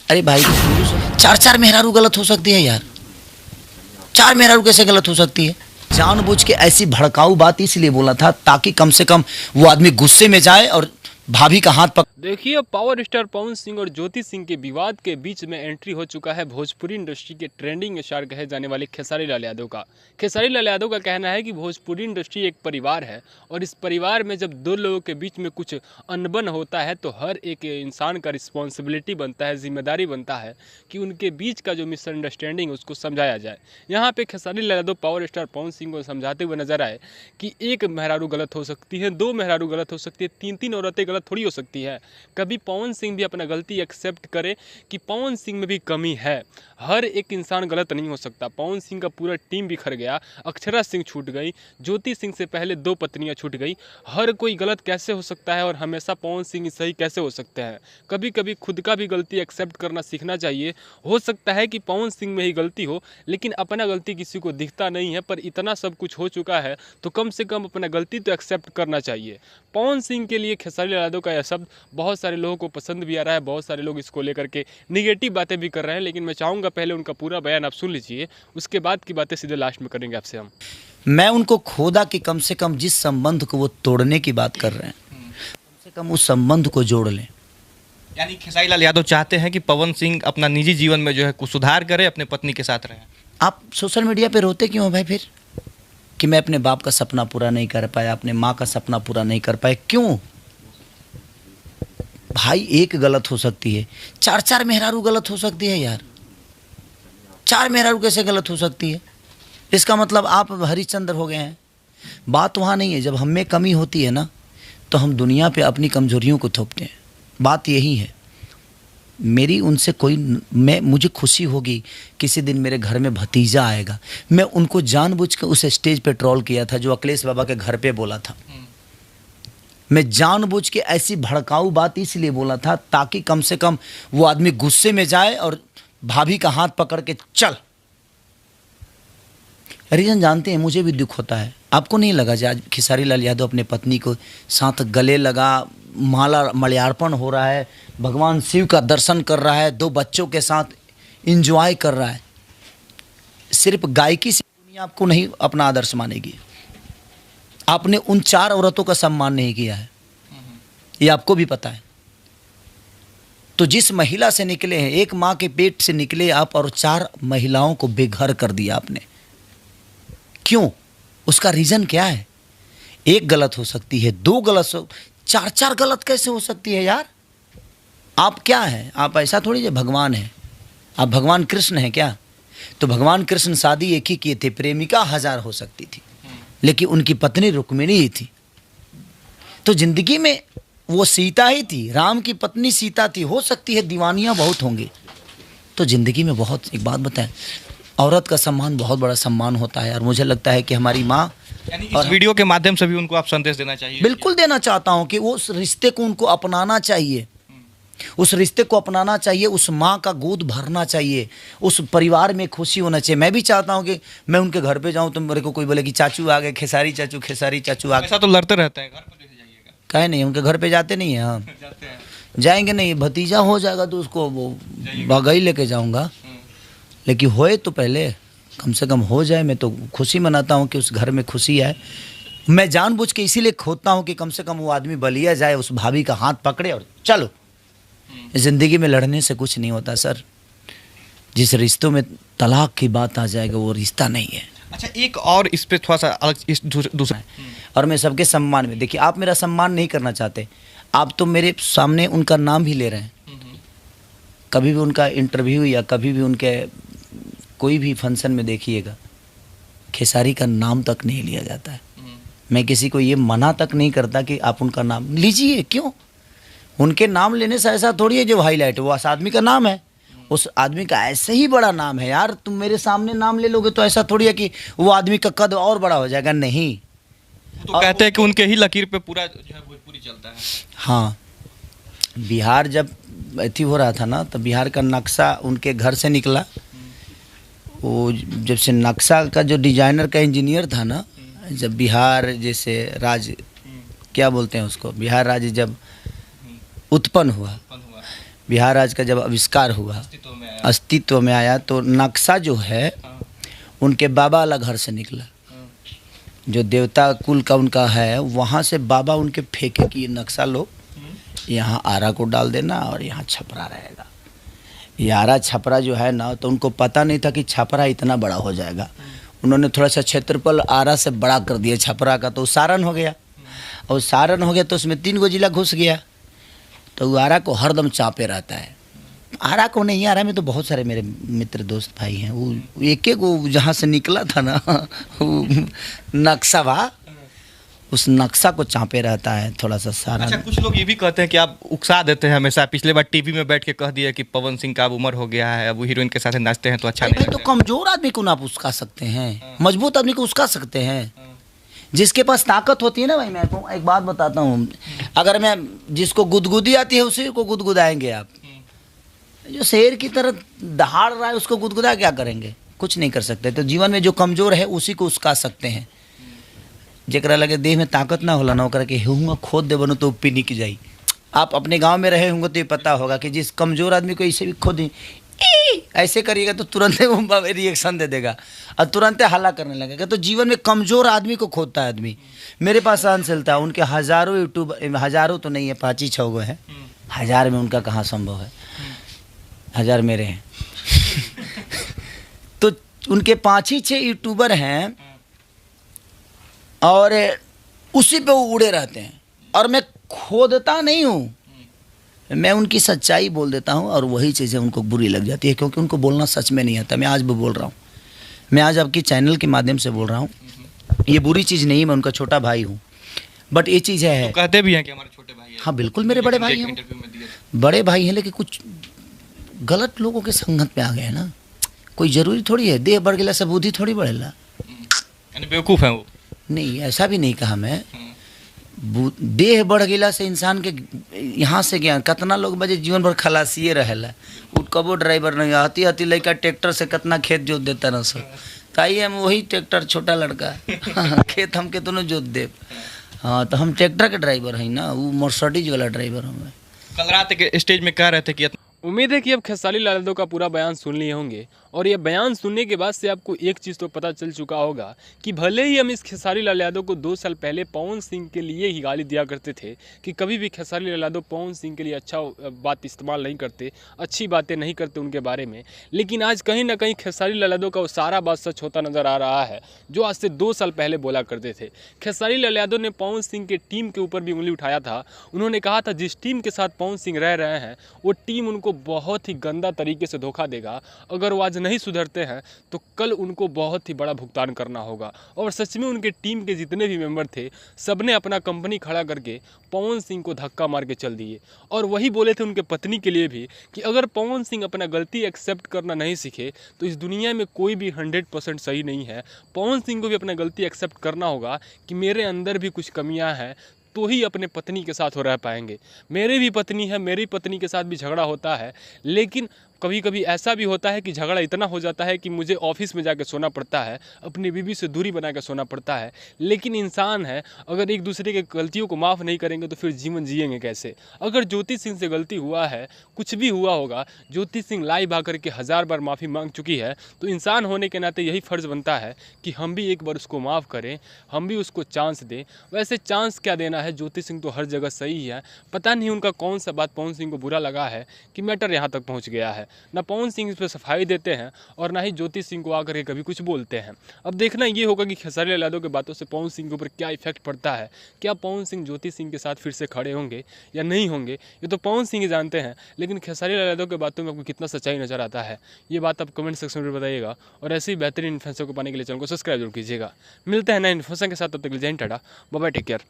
अरे भाई चार चार मेहरारू गलत हो सकती है यार, चार मेहरारू कैसे गलत हो सकती है? जानबूझ के ऐसी भड़काऊ बात इसलिए बोला था ताकि कम से कम वो आदमी गुस्से में जाए और भाभी का हाथ पकड़। देखिए, पावर स्टार पवन सिंह और ज्योति सिंह के विवाद के बीच में एंट्री हो चुका है भोजपुरी इंडस्ट्री के ट्रेंडिंग स्टार कहे जाने वाले खेसारी लाल यादव का। खेसारी लाल यादव का कहना है कि भोजपुरी इंडस्ट्री एक परिवार है और इस परिवार में जब दो लोगों के बीच में कुछ अनबन होता है तो हर एक इंसान का रिस्पॉन्सिबिलिटी बनता है, जिम्मेदारी बनता है कि उनके बीच का जो मिसअंडरस्टैंडिंग उसको समझाया जाए। यहाँ पे खेसारी लाल यादव पावर स्टार पवन सिंह को समझाते हुए नजर आए कि एक मेहरारू गलत हो सकती है, दो मेहरारू गलत हो सकती है, तीन तीन औरतें गलत थोड़ी हो सकती है। कभी पवन सिंह भी अपना गलती एक्सेप्ट करे कि पवन सिंह में भी कमी है, हर एक इंसान गलत नहीं हो सकता। पवन सिंह का पूरा टीम बिखर गया, अक्षरा सिंह छूट गई, ज्योति सिंह से पहले दो पत्नियां छूट गई, हर कोई गलत कैसे हो सकता है और हमेशा पवन सिंह सही कैसे हो सकते हैं? कभी कभी खुद का भी गलती एक्सेप्ट करना सीखना चाहिए। हो सकता है कि पवन सिंह में ही गलती हो लेकिन अपना गलती किसी को दिखता नहीं है, पर इतना सब कुछ हो चुका है तो कम से कम अपना गलती तो एक्सेप्ट करना चाहिए। पवन सिंह के लिए खेसारी लाल यादव का यह शब्द बहुत सारे लोगों को पसंद भी आ रहा है, बहुत सारे लोग इसको लेकर के निगेटिव बातें भी कर रहे हैं, लेकिन मैं चाहूँगा पहले उनका पूरा बयान आप सुन लीजिए, उसके बाद की बातें सीधे लास्ट में करेंगे आपसे हम। मैं उनको खोदा कि कम से कम जिस संबंध को वो तोड़ने की बात कर रहे हैं कम से कम उस संबंध को जोड़ लें। यानी खेसारी लाल यादव चाहते हैं कि पवन सिंह अपना निजी जीवन में जो है कुछ सुधार करे, अपने पत्नी के साथ रहें। आप सोशल मीडिया पे रोते क्यों हो भाई फिर कि मैं अपने बाप का सपना पूरा नहीं कर पाया, अपने माँ का सपना पूरा नहीं कर पाए? क्यों भाई? एक गलत हो सकती है, चार चार मेहरारू गलत हो सकती है यार, चार मेहरारू कैसे गलत हो सकती है? इसका मतलब आप हरिश्चंद्र हो गए हैं। बात वहाँ नहीं है, जब हम में कमी होती है ना तो हम दुनिया पे अपनी कमजोरियों को थोपते हैं। बात यही है। मेरी उनसे मुझे खुशी होगी किसी दिन मेरे घर में भतीजा आएगा। मैं उनको जानबूझ के उस स्टेज पे ट्रोल किया था जो अखिलेश बाबा के घर पे बोला था। मैं जानबूझ के ऐसी भड़काऊ बात इसलिए बोला था ताकि कम से कम वो आदमी गुस्से में जाए और भाभी का हाथ पकड़ के चल। रीजन जानते हैं, मुझे भी दुख होता है। आपको नहीं लगा जो आज खेसारी लाल यादव अपने पत्नी को साथ गले लगा, माला मल्यार्पण हो रहा है, भगवान शिव का दर्शन कर रहा है, दो बच्चों के साथ एंजॉय कर रहा है? सिर्फ गायकी से दुनिया आपको नहीं अपना आदर्श मानेगी। आपने उन चार औरतों का सम्मान नहीं किया है, ये आपको भी पता है। तो जिस महिला से निकले हैं, एक माँ के पेट से निकले आप और चार महिलाओं को बेघर कर दिया आपने। क्यों? उसका रीज़न क्या है? एक गलत हो सकती है, दो गलत हो, चार चार गलत कैसे हो सकती है यार? आप क्या हैं? आप ऐसा थोड़ी जो भगवान है। आप भगवान कृष्ण हैं क्या? तो भगवान कृष्ण शादी एक ही किए थे, प्रेमिका हजार हो सकती थी लेकिन उनकी पत्नी रुक्मिणी ही थी। तो जिंदगी में वो सीता ही थी, राम की पत्नी सीता थी। हो सकती है दीवानियाँ बहुत होंगी। तो ज़िंदगी में बहुत, एक बात बताएं, औरत का सम्मान बहुत बड़ा सम्मान होता है और मुझे लगता है कि हमारी माँ, यानी इस वीडियो के माध्यम से भी उनको आप संदेश देना चाहिए। बिल्कुल देना चाहता हूँ कि वो उस रिश्ते को उनको अपनाना चाहिए, उस रिश्ते को अपनाना चाहिए, उस माँ का गोद भरना चाहिए, उस परिवार में खुशी होना चाहिए। मैं भी चाहता हूँ कि मैं उनके घर पे जाऊँ तो मेरे को कोई बोले कि चाचू आ गए, खेसारी चाचू आ गए। ऐसा तो लड़ते रहते हैं, घर पर लेके जाइएगा। कहे नहीं, उनके घर पे जाते नहीं हैं। हाँ जाते हैं। जाएंगे नहीं, भतीजा हो जाएगा तो उसको वो बगई लेके जाऊँगा, लेकिन होए तो पहले कम से कम हो जाए। मैं तो खुशी मनाता हूँ कि उस घर में खुशी है। मैं जानबूझ के इसीलिए खोदता हूँ कि कम से कम वो आदमी बलिया जाए, उस भाभी का हाथ पकड़े और चलो। ज़िंदगी में लड़ने से कुछ नहीं होता सर। जिस रिश्तों में तलाक की बात आ जाएगा वो रिश्ता नहीं है। अच्छा, एक और इस पे थोड़ा सा अलग, इस दूसरा, और मैं सबके सम्मान में, देखिए आप मेरा सम्मान नहीं करना चाहते, आप तो मेरे सामने उनका नाम ही ले रहे हैं। कभी भी उनका इंटरव्यू या कभी भी उनके कोई भी फंक्शन में देखिएगा, खेसारी का नाम तक नहीं लिया जाता है। मैं किसी को ये मना तक नहीं करता कि आप उनका नाम लीजिए। क्यों? उनके नाम लेने से ऐसा थोड़ी है जो हाईलाइट है, वो उस आदमी का नाम है, उस आदमी का ऐसे ही बड़ा नाम है यार। तुम मेरे सामने नाम ले लोगे तो ऐसा थोड़ी है कि वो आदमी का कद और बड़ा हो जाएगा। नहीं, तो कहते हैं कि उनके ही लकीर पे पूरा जो है भोजपुरी चलता है। हाँ, बिहार जब ऐसी हो रहा था ना, तो बिहार का नक्शा उनके घर से निकला। वो जब से नक्शा का जो डिजाइनर का इंजीनियर था ना, जब बिहार जैसे राज्य, क्या बोलते हैं उसको, बिहार राज्य जब उत्पन्न हुआ, बिहार राज्य का जब आविष्कार हुआ, अस्तित्व में आया, तो नक्शा जो है उनके बाबा वाला घर से निकला। जो देवता कुल का उनका है, वहाँ से बाबा उनके फेंके कि ये नक्शा लो, यहाँ आरा को डाल देना और यहाँ छपरा रहेगा। ये आरा छपरा जो है ना, तो उनको पता नहीं था कि छपरा इतना बड़ा हो जाएगा। उन्होंने थोड़ा सा क्षेत्रफल आरा से बड़ा कर दिया छपरा का, तो सारण हो गया। और सारण हो गया तो उसमें 3 गो जिला घुस गया, तो वो आरा को हरदम चापे रहता है। आरा को नहीं, आरा में तो बहुत सारे मेरे मित्र दोस्त भाई हैं। वो एक एक वो जहाँ से निकला था ना वो नक्शा वा, उस नक्शा को चापे रहता है थोड़ा सा सारा। अच्छा, कुछ लोग ये भी कहते हैं कि आप उकसा देते हैं हमेशा। पिछले बार टीवी में बैठ के कह दिया कि पवन सिंह का अब उम्र हो गया है, अब वो हीरोइन के साथ नाचते हैं तो अच्छा नहीं तो कमजोर आदमी को ना आप उस्का सकते हैं, मजबूत आदमी को उस्का सकते हैं। जिसके पास ताकत होती है ना भाई, मैं तो एक बात बताता हूँ, अगर मैं जिसको गुदगुदी आती है उसी को गुदगुदाएंगे आप। जो शेर की तरह दहाड़ रहा है उसको गुदगुदा क्या करेंगे, कुछ नहीं कर सकते। तो जीवन में जो कमजोर है उसी को उस्का सकते हैं। जरा लगे देह में ताकत ना होला ना, ओकरा के हूँ खोद दे बनो तो पिनी की जाई। आप अपने गांव में रहे होंगे तो ये पता होगा कि जिस कमजोर आदमी को ऐसे भी खोद ऐसे करिएगा तो तुरंत वो रिएक्शन दे देगा और तुरंत हल्ला करने लगेगा। तो जीवन में कमजोर आदमी को खोदता है आदमी। मेरे पास सहनशीलता है, उनके हज़ारों यूट्यूब, हज़ारों तो नहीं है, 5-6 गो है, 1000 में उनका कहाँ संभव है, 1000 मेरे हैं तो उनके 5-6 यूट्यूबर हैं और उसी पे वो उड़े रहते हैं। और मैं खोदता नहीं हूँ, मैं उनकी सच्चाई बोल देता हूँ और वही चीज़ें उनको बुरी लग जाती है, क्योंकि उनको बोलना सच में नहीं आता। मैं आज भी बोल रहा हूँ, मैं आज आपकी चैनल के माध्यम से बोल रहा हूँ, ये बुरी चीज़ नहीं, मैं उनका छोटा भाई हूँ, बट ये चीज़ है। तो कहते भी हैं कि हमारे छोटे भाई हैं। हाँ बिल्कुल मेरे बड़े भाई हैं, बड़े भाई हैं, लेकिन कुछ गलत लोगों के संगत में आ गए ना। कोई ज़रूरी थोड़ी है देह बढ़ गया से बुद्धि थोड़ी बढ़ेला, यानी बेवकूफ़ हैं वो। नहीं ऐसा भी नहीं कहा मैं। देह बढ़ गया से इंसान के यहाँ से ज्ञान, कितना लोग बजे जीवन भर खलासिए रहेला, उठ कबो ड्राइवर नहीं आती आती लड़का ट्रैक्टर से कितना खेत जोत देता ना सर, ताई हम वही ट्रैक्टर छोटा लड़का खेत हम के दोनों जोत दे। हाँ तो हम ट्रैक्टर के ड्राइवर हैं ना, वो मर्सिडीज वाला ड्राइवर हूँ। कल रात के स्टेज में कह रहे थे कि उम्मीद है कि अब खेसारी लाल यादव का पूरा बयान सुन लिए होंगे और ये बयान सुनने के बाद से आपको एक चीज़ तो पता चल चुका होगा कि भले ही हम इस खेसारी लाल यादव को 2 साल पहले पवन सिंह के लिए ही गाली दिया करते थे कि कभी भी खेसारी लाल यादव पवन सिंह के लिए अच्छा बात इस्तेमाल नहीं करते, अच्छी बातें नहीं करते उनके बारे में, लेकिन आज कहीं ना कहीं खेसारी लाल यादव का वो सारा बात सच होता नज़र आ रहा है जो आज से 2 साल पहले बोला करते थे। खेसारी लाल यादव ने पवन सिंह के टीम के ऊपर भी उंगली उठाया था। उन्होंने कहा था जिस टीम के साथ पवन सिंह रह रहे हैं वो टीम उनको बहुत ही गंदा तरीके से धोखा देगा। अगर वो आज नहीं सुधरते हैं तो कल उनको बहुत ही बड़ा भुगतान करना होगा। और सच में उनके टीम के जितने भी मेंबर थे सबने अपना कंपनी खड़ा करके पवन सिंह को धक्का मार के चल दिए। और वही बोले थे उनके पत्नी के लिए भी कि अगर पवन सिंह अपना गलती एक्सेप्ट करना नहीं सीखे तो इस दुनिया में कोई भी 100% सही नहीं है। पवन सिंह को भी अपना गलती एक्सेप्ट करना होगा कि मेरे अंदर भी कुछ कमियां हैं तो ही अपने पत्नी के साथ हो रह पाएंगे। मेरी भी पत्नी है, मेरी पत्नी के साथ भी झगड़ा होता है, लेकिन कभी कभी ऐसा भी होता है कि झगड़ा इतना हो जाता है कि मुझे ऑफिस में जाकर सोना पड़ता है, अपनी बीवी से दूरी बना कर सोना पड़ता है। लेकिन इंसान है, अगर एक दूसरे के गलतियों को माफ़ नहीं करेंगे तो फिर जीवन जिएंगे कैसे। अगर ज्योति सिंह से गलती हुआ है, कुछ भी हुआ होगा, ज्योति सिंह लाइव आकर के 1000 बार माफ़ी मांग चुकी है, तो इंसान होने के नाते यही फ़र्ज़ बनता है कि हम भी एक बार उसको माफ़ करें, हम भी उसको चांस दें। वैसे चांस क्या देना है, ज्योति सिंह तो हर जगह सही है। पता नहीं उनका कौन सा बात पवन सिंह को बुरा लगा है कि मैटर यहाँ तक पहुँच गया है। ना पवन सिंह इस पर सफाई देते हैं और ना ही ज्योति सिंह को आकर के कभी कुछ बोलते हैं। अब देखना ये होगा कि खेसारी लाल यादव की बातों से पवन सिंह के ऊपर क्या इफेक्ट पड़ता है। क्या पवन सिंह ज्योति सिंह के साथ फिर से खड़े होंगे या नहीं होंगे, ये तो पवन सिंह ही जानते हैं। लेकिन खेसारी लाल यादव की बातों में आपको कितना सच्चाई नजर आता है, ये बात आप कमेंट सेक्शन में बताइएगा। और ऐसी बेहतरीन इन्फॉर्मेशन को पाने के लिए चैनल को सब्सक्राइब जरूर कीजिएगा। मिलते हैं नए इन्फॉर्मेशन के साथ, तब तक जय हिंद, tata, bye bye, take care.